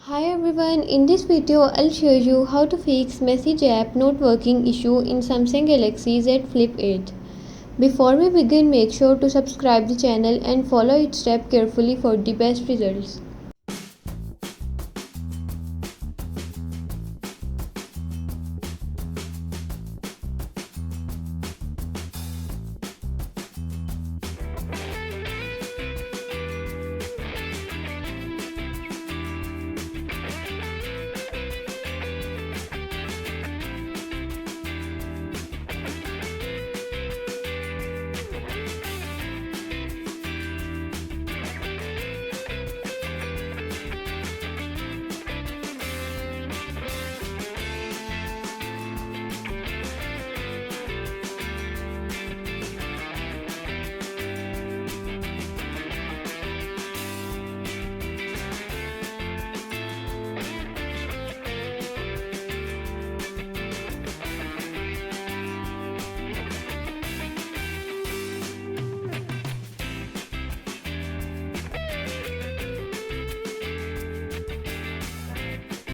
Hi everyone, in this video I'll show you how to fix message app not working issue in Samsung Galaxy Z Flip 8. Before we begin, make sure to subscribe the channel and follow each step carefully for the best results.